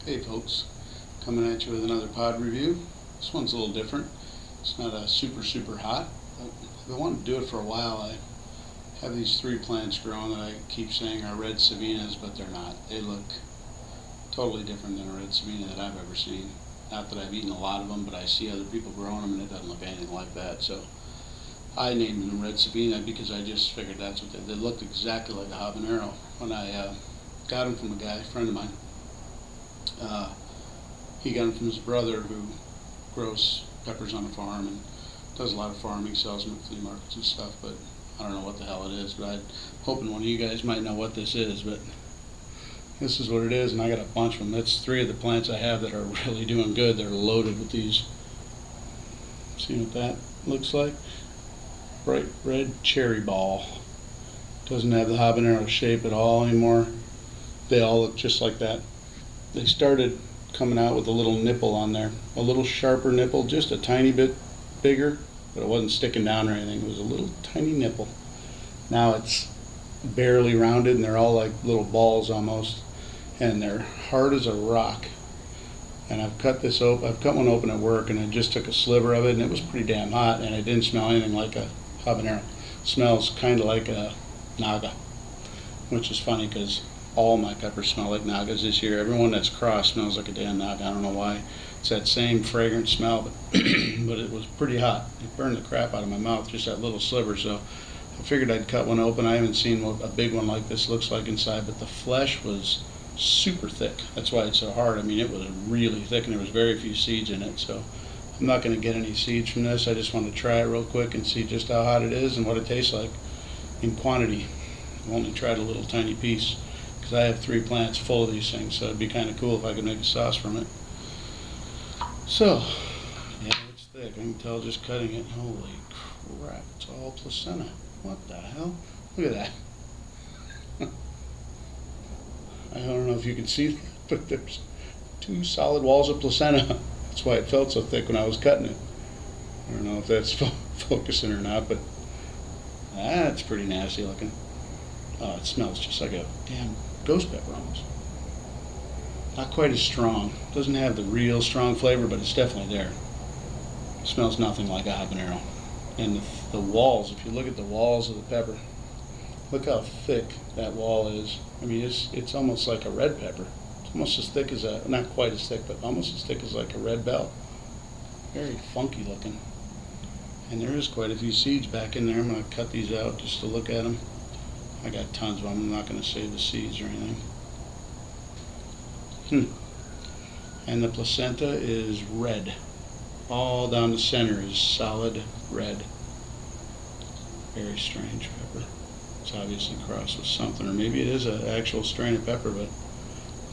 Hey folks, coming at you with another pod review. This one's a little different. It's not a super hot, but I've been wanting to do it for a while. I have these 3 plants growing that I keep saying are red savinas, but they're not. They look totally different than a red savina that I've ever seen. Not that I've eaten a lot of them, but I see other people growing them and it doesn't look anything like that. So I named them red savina because I just figured that's what they looked exactly like a habanero. When I got them from a friend of mine, he got them from his brother who grows peppers on a farm and does a lot of farming, sells them at flea markets and stuff, but I don't know what the hell it is, but I'm hoping one of you guys might know what this is, but this is what it is, and I got a bunch of them. That's 3 of the plants I have that are really doing good. They're loaded with these. See what that looks like? Bright red cherry ball. Doesn't have the habanero shape at all anymore. They all look just like that. They started coming out with a little nipple on there, a little sharper nipple, just a tiny bit bigger, but it wasn't sticking down or anything. It was a little tiny nipple. Now it's barely rounded and they're all like little balls almost, and they're hard as a rock. And I've cut one open at work, and I just took a sliver of it, and it was pretty damn hot, and it didn't smell anything like a habanero. It smells kind of like a naga, which is funny because all my peppers smell like nagas this year. Everyone that's crossed smells like a damn naga. I don't know why. It's that same fragrant smell, but but it was pretty hot. It burned the crap out of my mouth, just that little sliver. So I figured I'd cut one open. I haven't seen what a big one like this looks like inside, but the flesh was super thick. That's why it's so hard. I mean, it was really thick, and there was very few seeds in it. So I'm not going to get any seeds from this. I just want to try it real quick and see just how hot it is and what it tastes like in quantity. I've only tried a little tiny piece, because I have 3 plants full of these things, so it'd be kind of cool if I could make a sauce from it. So, yeah, it's thick. I can tell just cutting it. Holy crap, it's all placenta. What the hell? Look at that. I don't know if you can see that, but there's 2 solid walls of placenta. That's why it felt so thick when I was cutting it. I don't know if that's focusing or not, but that's pretty nasty looking. Oh, it smells just like a damn ghost pepper almost. Not quite as strong. Doesn't have the real strong flavor, but it's definitely there. It smells nothing like a habanero. And the walls, if you look at the walls of the pepper, look how thick that wall is. I mean, it's almost like a red pepper. It's almost as thick as not quite as thick, but almost as thick as like a red bell. Very funky looking. And there is quite a few seeds back in there. I'm going to cut these out just to look at them. I got tons of them. I'm not going to save the seeds or anything. And the placenta is red. All down the center is solid red. Very strange pepper. It's obviously crossed with something, or maybe it is an actual strain of pepper, but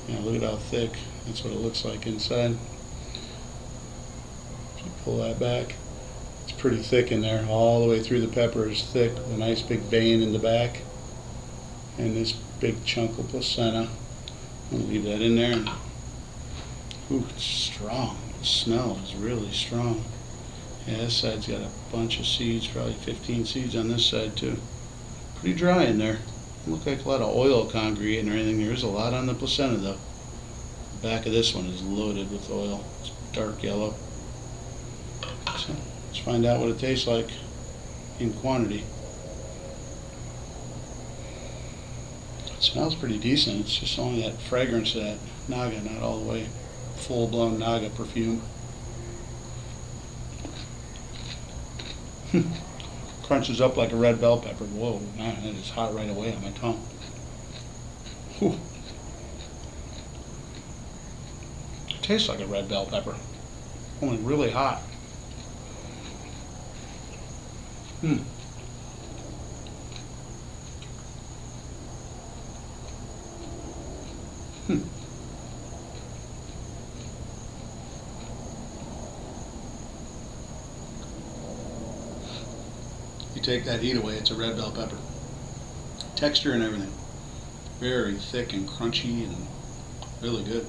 you know, look at how thick. That's what it looks like inside. If you pull that back, it's pretty thick in there. All the way through the pepper is thick, with a nice big vein in the back. And this big chunk of placenta. I'm going to leave that in there. And, ooh, it's strong. The smell is really strong. Yeah, this side's got a bunch of seeds, probably 15 seeds on this side too. Pretty dry in there. Doesn't look like a lot of oil congregating or anything. There is a lot on the placenta though. The back of this one is loaded with oil. It's dark yellow. So let's find out what it tastes like in quantity. It smells pretty decent. It's just only that fragrance of that naga, not all the way full-blown naga perfume. Crunches up like a red bell pepper. Whoa, man, that is hot right away on my tongue. Whew. It tastes like a red bell pepper, only really hot. You take that heat away, it's a red bell pepper. Texture and everything. Very thick and crunchy and really good.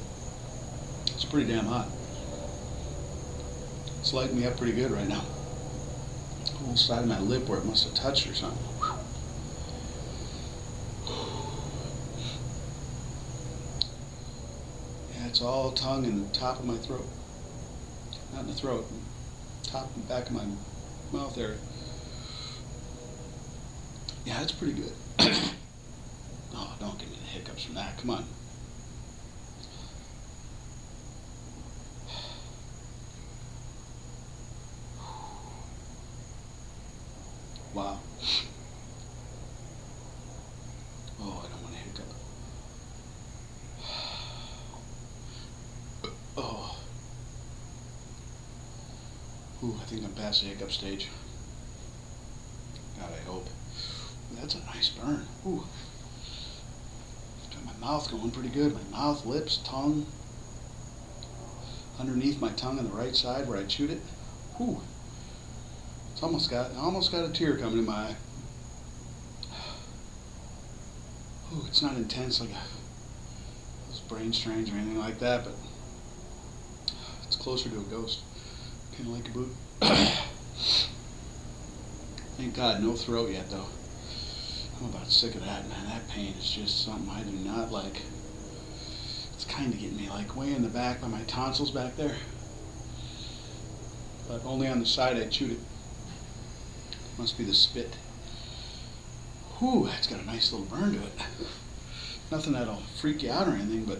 It's pretty damn hot. It's lighting me up pretty good right now. The whole side of my lip where it must have touched or something. That's all tongue and the top of my throat. Not in the throat, top and back of my mouth area. Yeah, that's pretty good. Oh, don't give me the hiccups from that. Come on. Wow. Oh, I don't want to hiccup. Oh. Ooh, I think I'm past the hiccup stage. God, I hope. That's a nice burn. Ooh. Got my mouth going pretty good. My mouth, lips, tongue. Underneath my tongue on the right side where I chewed it. Ooh. It's almost got a tear coming in my eye. Ooh, it's not intense like those brain strains or anything like that, but it's closer to a ghost. Kind of like a boot. Thank God, no throat yet though. I'm about sick of that, man. That pain is just something I do not like. It's kind of getting me like way in the back by my tonsils back there. But only on the side I chewed it. Must be the spit. Whew, that's got a nice little burn to it. Nothing that'll freak you out or anything, but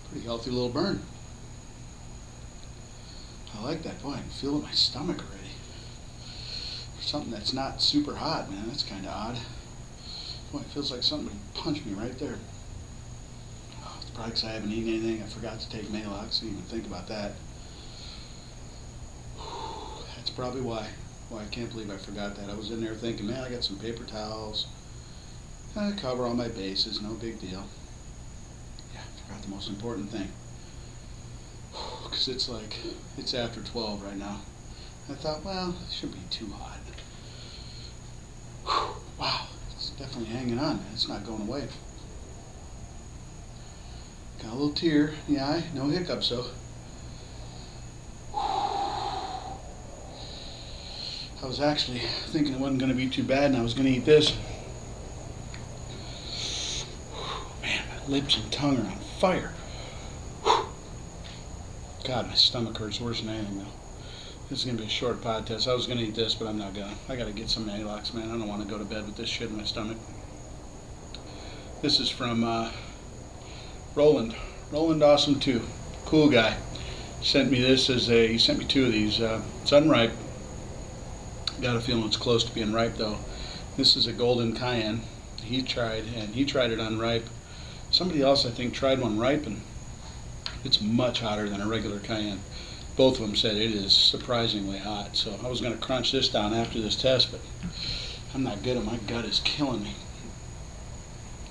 pretty healthy little burn. I like that. Boy, I can feel it in my stomach already. For something that's not super hot, man, that's kind of odd. Boy, it feels like somebody punched me right there. Oh, it's probably because I haven't eaten anything. I forgot to take Maalox. Didn't even think about that. Whew, that's probably why. Boy, I can't believe I forgot that. I was in there thinking, man, I got some paper towels. I cover all my bases, no big deal. Yeah, I forgot the most important thing. Because it's after 12 right now. I thought, well, it shouldn't be too hot. Whew, wow, it's definitely hanging on, man. It's not going away. Got a little tear in the eye, no hiccups though. I was actually thinking it wasn't going to be too bad and I was going to eat this. Man, my lips and tongue are on fire. God, my stomach hurts worse than anything now. This is going to be a short podcast. I was going to eat this, but I'm not going to. I got to get some Maalox, man. I don't want to go to bed with this shit in my stomach. This is from Roland. Roland Awesome 2. Cool guy. Sent me this he sent me 2 of these. It's unripe. Got a feeling it's close to being ripe though. This is a golden cayenne. He tried it unripe. Somebody else I think tried one ripe and it's much hotter than a regular cayenne. Both of them said it is surprisingly hot. So I was going to crunch this down after this test, but I'm not good at my gut is killing me.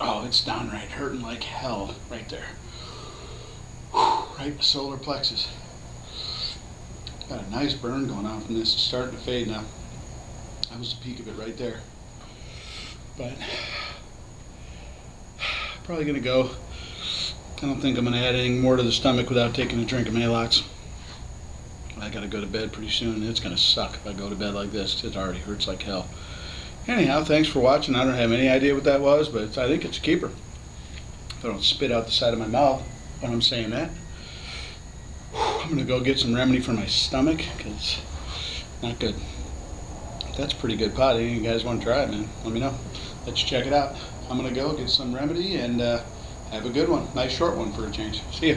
Oh, it's downright hurting like hell right there. Whew, right in the solar plexus. Got a nice burn going on from this. It's starting to fade now. That was the peak of it right there. But probably going to go. I don't think I'm going to add anything more to the stomach without taking a drink of Maalox. I got to go to bed pretty soon. It's going to suck if I go to bed like this. It already hurts like hell. Anyhow, thanks for watching. I don't have any idea what that was, but I think it's a keeper. If I don't spit out the side of my mouth when I'm saying that. I'm going to go get some remedy for my stomach because not good. That's pretty good pot. Any of you guys want to try it, man? Let me know. Let's check it out. I'm going to go get some remedy and have a good one. Nice short one for a change. See ya.